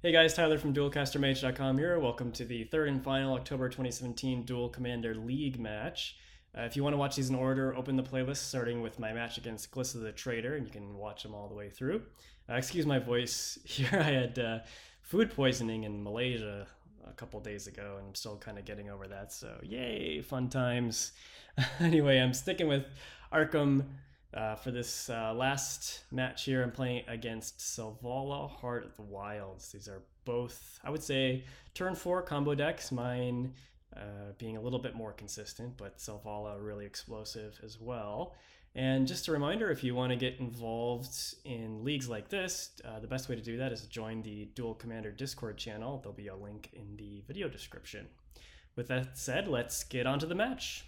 Hey guys, Tyler from Duelcaster here. Welcome to the third and final October 2017 Duel Commander League match. If you want to watch these in order, open the playlist starting with my match against Glissa the Trader, and you can watch them all the way through. Excuse my voice here. I had food poisoning in Malaysia a couple days ago, and I'm still kind of getting over that, so yay, fun times. Anyway, I'm sticking with Arcum. For this last match here, I'm playing against Selvala, Heart of the Wilds. These are both, I would say, turn 4 combo decks. Mine being a little bit more consistent, but Selvala really explosive as well. And just a reminder, if you want to get involved in leagues like this, the best way to do that is to join the Duel Commander Discord channel. There'll be a link in the video description. With that said, let's get on to the match.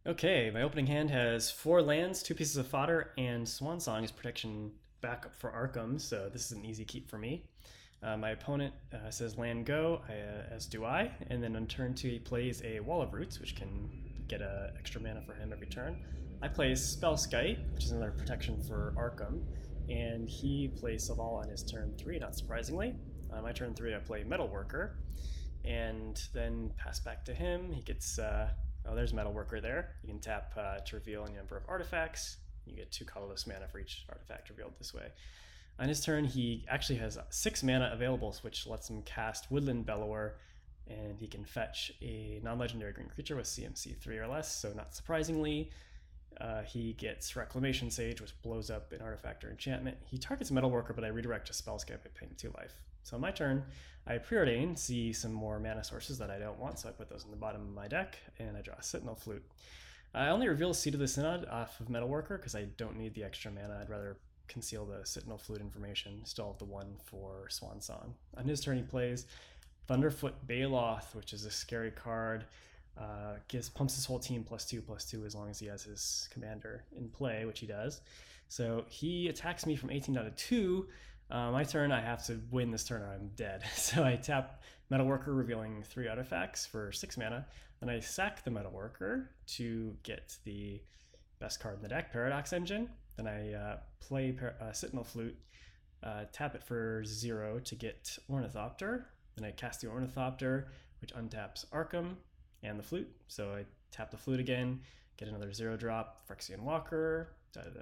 Okay, my opening hand has 4 lands, 2 pieces of fodder, and Swan Song as protection backup for Arcum, so this is an easy keep for me. My opponent says land go, as do I, and then on turn 2 he plays a Wall of Roots, which can get extra mana for him every turn. I play Spellskite, which is another protection for Arcum, and he plays Selvala on his turn 3, not surprisingly. My turn 3 I play Metalworker, and then pass back to him. He gets... oh, there's Metalworker there. You can tap to reveal any number of artifacts. You get 2 colorless mana for each artifact revealed this way. On his turn, he actually has 6 mana available, which lets him cast Woodland Bellower, and he can fetch a non-legendary green creature with CMC 3 or less, so not surprisingly, he gets Reclamation Sage, which blows up an artifact or enchantment. He targets Metalworker, but I redirect to Spellskite by paying 2 life. So on my turn, I preordain, see some more mana sources that I don't want, so I put those in the bottom of my deck, and I draw a Sentinel Flute. I only reveal Seed of the Synod off of Metalworker because I don't need the extra mana. I'd rather conceal the Sentinel Flute information. Still have the 1 for Swan Song. On his turn, he plays Thunderfoot Baloth, which is a scary card. Pumps his whole team +2/+2 as long as he has his commander in play, which he does. So he attacks me from 18 down to 2. My turn, I have to win this turn or I'm dead. So I tap Metalworker, revealing 3 artifacts for 6 mana. Then I sack the Metalworker to get the best card in the deck, Paradox Engine. Then I play Sentinel Flute, tap it for 0 to get Ornithopter. Then I cast the Ornithopter, which untaps Arcum and the Flute. So I tap the Flute again, get another 0-drop, Phyrexian Walker,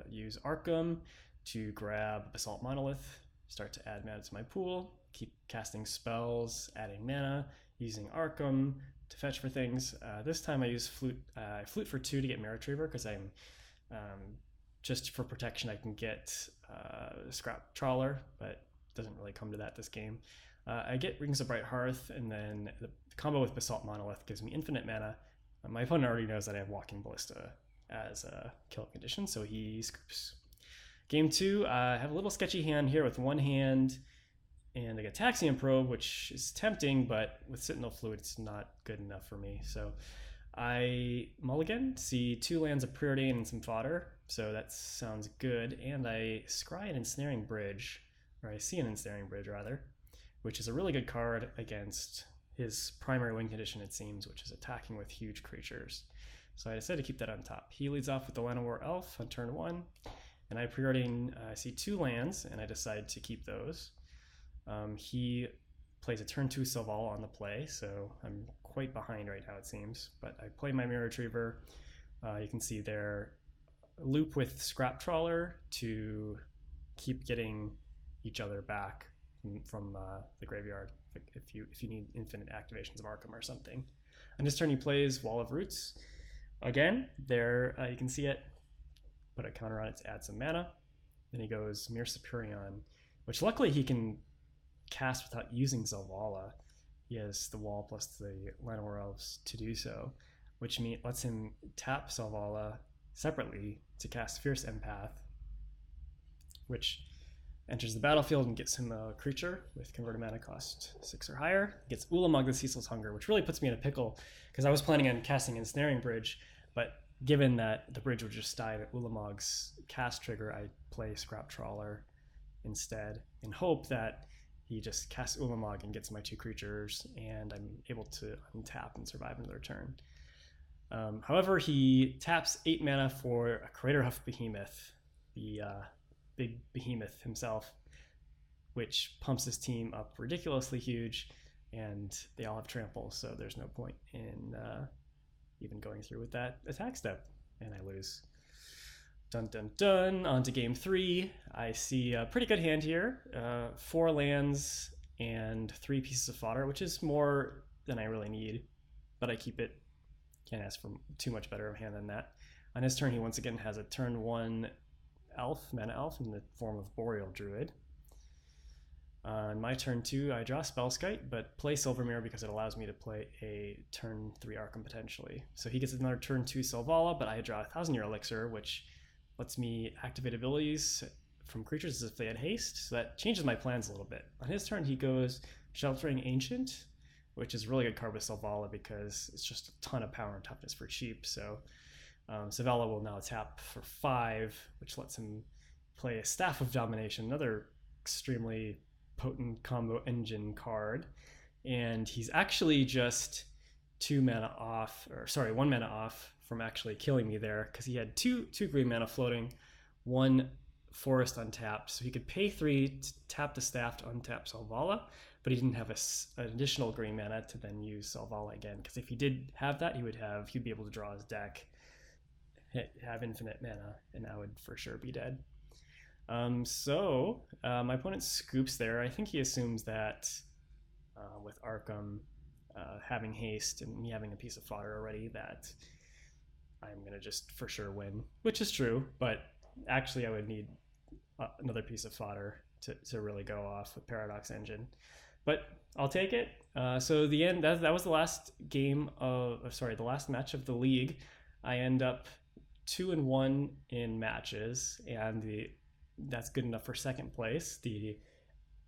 use Arcum to grab Basalt Monolith, start to add mana to my pool, keep casting spells, adding mana, using Arcum to fetch for things. This time I use Flute for 2 to get Mirror Retriever because I'm just for protection I can get Scrap Trawler, but it doesn't really come to that this game. I get Rings of Bright Hearth, and then the combo with Basalt Monolith gives me infinite mana. My opponent already knows that I have Walking Ballista as a kill condition, so he scoops. Game 2, I have a little sketchy hand here with 1 hand and a Gataxian Probe, which is tempting, but with Sentinel Flute, it's not good enough for me. So I mulligan, see 2 lands of Preordain and some fodder, so that sounds good. And I scry an Ensnaring Bridge, or I see an Ensnaring Bridge rather, which is a really good card against his primary win condition, it seems, which is attacking with huge creatures. So I decided to keep that on top. He leads off with the Llanowar Elf on turn 1. And I preordain, I see 2 lands, and I decide to keep those. He plays a turn 2 Selvala on the play, so I'm quite behind right now, it seems. But I play my Mirror Retriever. You can see there, loop with Scrap Trawler to keep getting each other back from the graveyard if you need infinite activations of Arcum or something. On his turn, he plays Wall of Roots. Again, there you can see it. Put a counter on it to add some mana. Then he goes Mir Superion, which luckily he can cast without using Selvala. He has the wall plus the Llanowar Elves to do so, which lets him tap Selvala separately to cast Fierce Empath, which enters the battlefield and gets him a creature with converted mana cost 6 or higher. Gets Ulamog the Ceaseless Hunger, which really puts me in a pickle because I was planning on casting Ensnaring Bridge, but given that the bridge would just die at Ulamog's cast trigger, I play Scrap Trawler instead in hope that he just casts Ulamog and gets my 2 creatures, and I'm able to untap and survive another turn. However, he taps 8 mana for a Craterhoof Behemoth, the big behemoth himself, which pumps his team up ridiculously huge, and they all have trample, so there's no point in even going through with that attack step, and I lose. Dun dun dun, on to game 3. I see a pretty good hand here. 4 lands and 3 pieces of fodder, which is more than I really need, but I keep it. Can't ask for too much better of a hand than that. On his turn, he once again has a turn 1 elf, mana elf, in the form of Boreal Druid. On my turn 2, I draw Spellskite, but play Silvermere because it allows me to play a turn 3 Arcum potentially. So he gets another turn 2 Selvala, but I draw a 1,000-year Elixir, which lets me activate abilities from creatures as if they had haste, so that changes my plans a little bit. On his turn, he goes Sheltering Ancient, which is a really good card with Selvala because it's just a ton of power and toughness for cheap. So Selvala will now tap for 5, which lets him play a Staff of Domination, another extremely potent combo engine card. And he's actually just 1 mana off from actually killing me there, because he had two green mana floating, 1 forest untapped, so he could pay 3 to tap the staff to untap Selvala, but he didn't have an additional green mana to then use Selvala again, because if he did have that, he'd be able to draw his deck, have infinite mana, and I would for sure be dead. My opponent scoops there. I think he assumes that with Arcum having haste and me having a piece of fodder already, that I'm going to just for sure win, which is true, but actually I would need another piece of fodder to really go off with Paradox Engine. But I'll take it. So the end, that was the last game the last match of the league. I end up 2-1 in matches, and that's good enough for second place. The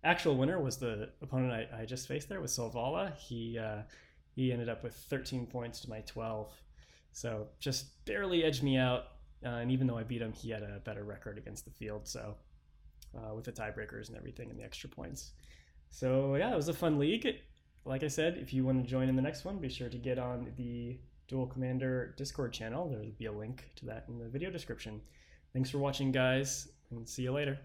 actual winner was the opponent I just faced there, with Selvala. He ended up with 13 points to my 12. So just barely edged me out, and even though I beat him, he had a better record against the field, so with the tiebreakers and everything and the extra points. So yeah, it was a fun league. Like I said, if you want to join in the next one, be sure to get on the Duel Commander Discord channel. There'll be a link to that in the video description. Thanks for watching, guys, and see you later.